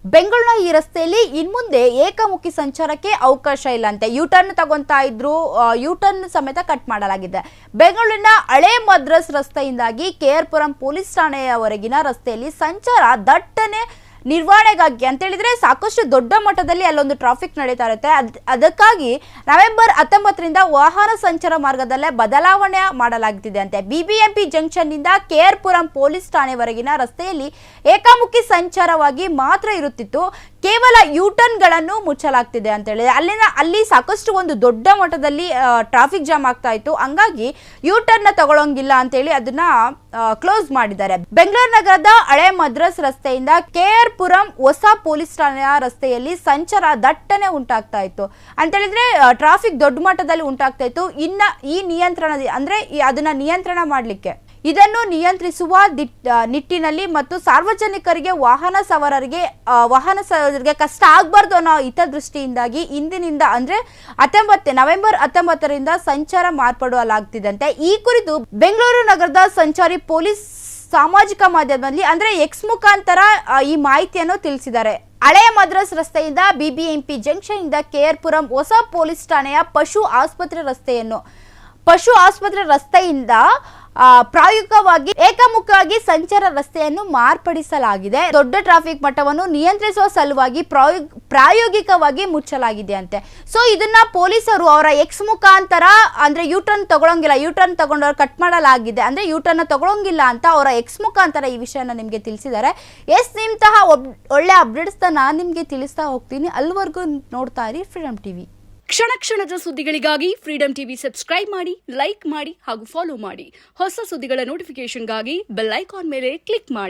ಬೆಂಗಳೂರಿನ ಈ ರಸ್ತೆಯಲ್ಲಿ ಇನ್ಮುಂದೆ ಏಕಮುಖಿ ಸಂಚಾರಕ್ಕೆ ಅವಕಾಶ ಇಲ್ಲ ಅಂತೆ. ಯೂಟರ್ನ್ ತಗೊಂತಾ ಇದ್ರು, ಯೂಟರ್ನ್ ಸಮೇತ ಕಟ್ ಮಾಡಲಾಗಿದೆ. ಬೆಂಗಳೂರಿನ ಹಳೆ ಮದ್ರಾಸ್ ರಸ್ತೆಯಿಂದಾಗಿ ಕೆಆರ್ ಪುರಂ ಪೊಲೀಸ್ ಠಾಣೆಯವರೆಗಿನ ರಸ್ತೆಯಲ್ಲಿ ಸಂಚಾರ ದಟ್ಟಣೆ ನಿರ್ವಹಣೆಗಾಗಿ ಅಂತ ಹೇಳಿದ್ರೆ ಸಾಕಷ್ಟು ದೊಡ್ಡ ಮಟ್ಟದಲ್ಲಿ ಅಲ್ಲೊಂದು ಟ್ರಾಫಿಕ್ ನಡೀತಾ ಇರುತ್ತೆ. ಅದಕ್ಕಾಗಿ ನವೆಂಬರ್ 19ರಿಂದ ವಾಹನ ಸಂಚಾರ ಮಾರ್ಗದಲ್ಲೇ ಬದಲಾವಣೆ ಮಾಡಲಾಗುತ್ತಿದೆ ಅಂತೆ. ಬಿಬಿಎಂಪಿ ಜಂಕ್ಷನ್ ನಿಂದ ಕೆಆರ್ ಪುರಂ ಪೊಲೀಸ್ ಠಾಣೆವರೆಗಿನ ರಸ್ತೆಯಲ್ಲಿ ಏಕಮುಖಿ ಸಂಚಾರವಾಗಿ ಮಾತ್ರ ಇರುತ್ತಿತ್ತು. ಕೇವಲ ಯೂಟರ್ನ್ ಗಳನ್ನು ಮುಚ್ಚಲಾಗ್ತಿದೆ ಅಂತ ಹೇಳಿದ್ರೆ ಅಲ್ಲಿ ಸಾಕಷ್ಟು ಒಂದು ದೊಡ್ಡ ಮಟ್ಟದಲ್ಲಿ ಟ್ರಾಫಿಕ್ ಜಾಮ್ ಆಗ್ತಾ ಇತ್ತು. ಹಂಗಾಗಿ ಯೂಟರ್ನ್ ನ ತಗೊಳ್ಳೋಂಗಿಲ್ಲ ಅಂತ ಹೇಳಿ ಅದನ್ನ ಕ್ಲೋಸ್ ಮಾಡಿದ್ದಾರೆ. ಬೆಂಗಳೂರು ನಗರದ ಹಳೆ ಮದ್ರಾಸ್ ರಸ್ತೆಯಿಂದ ಕೆಆರ್ ಪುರಂ ಹೊಸ ಪೊಲೀಸ್ ಠಾಣೆಯ ರಸ್ತೆಯಲ್ಲಿ ಸಂಚಾರ ದಟ್ಟಣೆ ಉಂಟಾಗ್ತಾ ಇತ್ತು ಅಂತ ಹೇಳಿದ್ರೆ ಟ್ರಾಫಿಕ್ ದೊಡ್ಡ ಮಟ್ಟದಲ್ಲಿ ಉಂಟಾಗ್ತಾ ಇತ್ತು. ಇನ್ನ ಈ ನಿಯಂತ್ರಣ ಅಂದ್ರೆ ಅದನ್ನ ನಿಯಂತ್ರಣ ಮಾಡ್ಲಿಕ್ಕೆ ಇದನ್ನು ನಿಯಂತ್ರಿಸುವ ನಿಟ್ಟಿನಲ್ಲಿ ಮತ್ತು ಸಾರ್ವಜನಿಕರಿಗೆ ವಾಹನ ಸವಾರರಿಗೆ ಕಷ್ಟ ಆಗಬಾರ್ದು ಅನ್ನೋ ಹಿತದೃಷ್ಟಿಯಿಂದಾಗಿ ಇಂದಿನಿಂದ ಅಂದ್ರೆ ನವೆಂಬರ್ 19ರಿಂದ ಸಂಚಾರ ಮಾರ್ಪಡಿಸಲಾಗುತ್ತಿದೆ. ಈ ಕುರಿತು ಬೆಂಗಳೂರು ನಗರದ ಸಂಚಾರಿ ಪೊಲೀಸ್ ಸಾಮಾಜಿಕ ಮಾಧ್ಯಮದಲ್ಲಿ ಅಂದ್ರೆ ಎಕ್ಸ್ ಮುಖಾಂತರ ಈ ಮಾಹಿತಿಯನ್ನು ತಿಳಿಸಿದ್ದಾರೆ. ಹಳೆಯ ಮದ್ರಾಸ್ ರಸ್ತೆಯಿಂದ ಬಿಬಿಎಂಪಿ ಜಂಕ್ಷನ್ ಇಂದ ಕೆಆರ್ ಪುರಂ ಹೊಸ ಪೊಲೀಸ್ ಠಾಣೆಯ ಪಶು ಆಸ್ಪತ್ರೆ ರಸ್ತೆಯಿಂದ ಪ್ರಾಯೋಗಿಕವಾಗಿ ಏಕಮುಖವಾಗಿ ಸಂಚಾರ ರಸ್ತೆಯನ್ನು ಮಾರ್ಪಡಿಸಲಾಗಿದೆ. ದೊಡ್ಡ ಟ್ರಾಫಿಕ್ ಮಟ್ಟವನ್ನು ನಿಯಂತ್ರಿಸುವ ಸಲುವಾಗಿ ಪ್ರಾಯೋಗಿಕವಾಗಿ ಮುಚ್ಚಲಾಗಿದೆ ಅಂತೆ. ಸೊ ಇದನ್ನ ಪೊಲೀಸರು ಅವರ ಎಕ್ಸ್ ಮುಖಾಂತರ ಅಂದ್ರೆ ಯೂಟರ್ನ್ ತಗೊಳಂಗಿಲ್ಲ, ಯೂಟರ್ನ್ ತಗೊಂಡವ್ರು ಕಟ್ ಮಾಡಲಾಗಿದೆ ಅಂದ್ರೆ ಯೂಟರ್ನ್ ತಗೊಳಂಗಿಲ್ಲ ಅಂತ ಅವರ ಎಕ್ಸ್ ಮುಖಾಂತರ ಈ ವಿಷಯನ ನಿಮ್ಗೆ ತಿಳಿಸಿದ್ದಾರೆ. ಇಂತಹ ಒಳ್ಳೆ ಅಪ್ಡೇಟ್ಸ್ ನಾನು ನಿಮ್ಗೆ ತಿಳಿಸ್ತಾ ಹೋಗ್ತೀನಿ. ಅಲ್ಲಿವರೆಗೂ ನೋಡ್ತಾ ಇರಿ ಫ್ರೀಡಂ ಟಿವಿ. ಕ್ಷಣ ಕ್ಷಣದ ಸುದ್ದಿಗಳಿಗಾಗಿ ಫ್ರೀಡಂ ಟಿವಿ ಸಬ್ಸ್ಕ್ರೈಬ್ ಮಾಡಿ, ಲೈಕ್ ಮಾಡಿ ಹಾಗೂ ಫಾಲೋ ಮಾಡಿ. ಹೊಸ ಸುದ್ದಿಗಳ ನೋಟಿಫಿಕೇಶನ್ಗಾಗಿ ಬೆಲ್ ಐಕಾನ್ ಮೇಲೆ ಕ್ಲಿಕ್ ಮಾಡಿ.